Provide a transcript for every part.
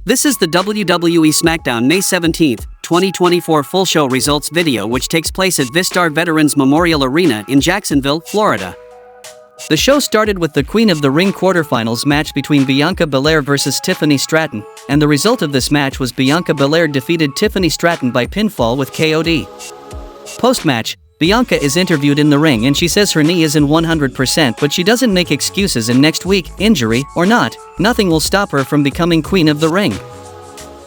This is the WWE Smackdown May 17, 2024 full show results video, which takes place at VyStar Veterans Memorial Arena in Jacksonville, Florida. The show started with the Queen of the Ring quarterfinals match between Bianca Belair vs Tiffany Stratton, and the result of this match was Bianca Belair defeated Tiffany Stratton by pinfall with KOD. Post-match, Bianca is interviewed in the ring and she says her knee isn't 100%, but she doesn't make excuses, and next week, injury or not, nothing will stop her from becoming Queen of the Ring.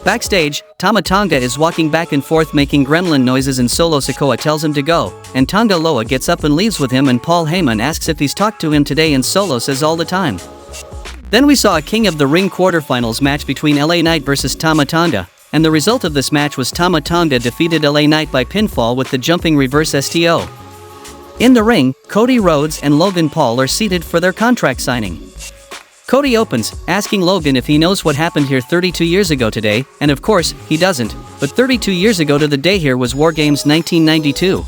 Backstage, Tama Tonga is walking back and forth making gremlin noises and Solo Sikoa tells him to go, and Tonga Loa gets up and leaves with him, and Paul Heyman asks if he's talked to him today and Solo says all the time. Then we saw a King of the Ring quarterfinals match between LA Knight vs Tama Tonga, and the result of this match was Tama Tonga defeated LA Knight by pinfall with the jumping reverse STO. In the ring, Cody Rhodes and Logan Paul are seated for their contract signing. Cody opens, asking Logan if he knows what happened here 32 years ago today, and of course, he doesn't, but 32 years ago to the day here was War Games 1992.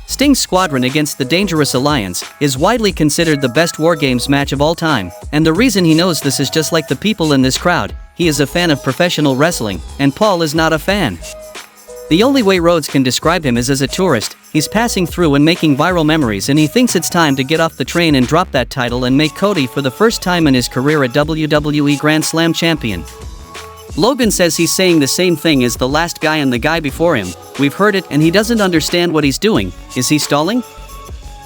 Sting's squadron against the Dangerous Alliance is widely considered the best War Games match of all time, and the reason he knows this is just like the people in this crowd, he is a fan of professional wrestling, and Paul is not a fan. The only way Rhodes can describe him is as a tourist. He's passing through and making viral memories, and he thinks it's time to get off the train and drop that title and make Cody for the first time in his career a WWE Grand Slam champion. Logan says he's saying the same thing as the last guy and the guy before him. We've heard it, and he doesn't understand what he's doing. Is he stalling?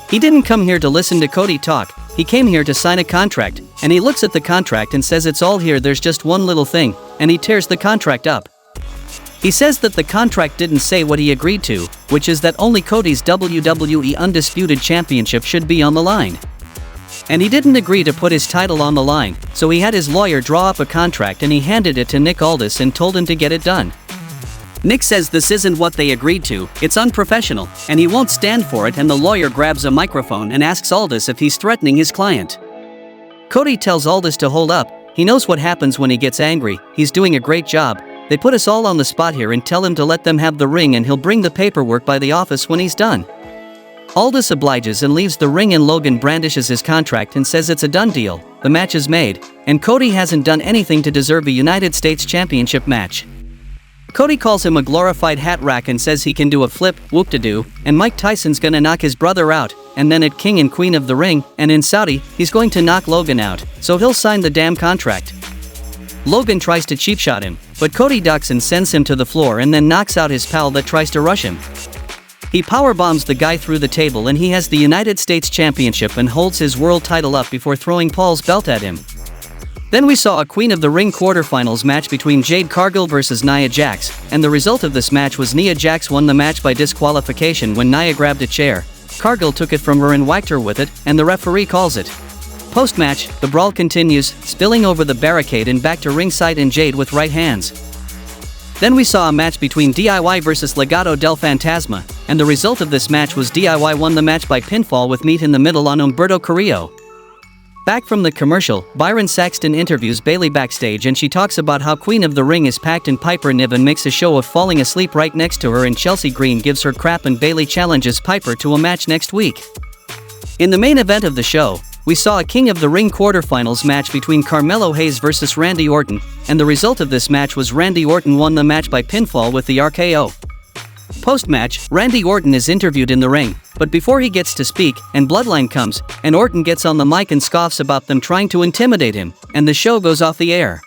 He didn't come here to listen to Cody talk, he came here to sign a contract, and he looks at the contract and says it's all here, there's just one little thing, and he tears the contract up. He says that the contract didn't say what he agreed to, which is that only Cody's WWE Undisputed Championship should be on the line. And he didn't agree to put his title on the line, so he had his lawyer draw up a contract and he handed it to Nick Aldis and told him to get it done. Nick says this isn't what they agreed to, it's unprofessional, and he won't stand for it, and the lawyer grabs a microphone and asks Aldis if he's threatening his client. Cody tells Aldis to hold up, he knows what happens when he gets angry, he's doing a great job, they put us all on the spot here and tell him to let them have the ring and he'll bring the paperwork by the office when he's done. Aldis obliges and leaves the ring, and Logan brandishes his contract and says it's a done deal, the match is made, and Cody hasn't done anything to deserve a United States Championship match. Cody calls him a glorified hat rack and says he can do a flip, whoop-de-doo, and Mike Tyson's gonna knock his brother out, and then at King and Queen of the Ring, and in Saudi, he's going to knock Logan out, so he'll sign the damn contract. Logan tries to cheap shot him, but Cody ducks and sends him to the floor and then knocks out his pal that tries to rush him. He powerbombs the guy through the table and he has the United States Championship and holds his world title up before throwing Paul's belt at him. Then we saw a Queen of the Ring quarterfinals match between Jade Cargill vs Nia Jax, and the result of this match was Nia Jax won the match by disqualification when Nia grabbed a chair. Cargill took it from her and whacked her with it, and the referee calls it. Post-match, the brawl continues, spilling over the barricade and back to ringside and Jade with right hands. Then we saw a match between DIY vs Legado del Fantasma, and the result of this match was DIY won the match by pinfall with meat in the middle on Humberto Carrillo. Back from the commercial, Byron Saxton interviews Bayley backstage and she talks about how Queen of the Ring is packed, and Piper Niven makes a show of falling asleep right next to her, and Chelsea Green gives her crap and Bayley challenges Piper to a match next week. In the main event of the show, we saw a King of the Ring quarterfinals match between Carmelo Hayes vs Randy Orton, and the result of this match was Randy Orton won the match by pinfall with the RKO. Post-match, Randy Orton is interviewed in the ring, but before he gets to speak, and Bloodline comes, and Orton gets on the mic and scoffs about them trying to intimidate him, and the show goes off the air.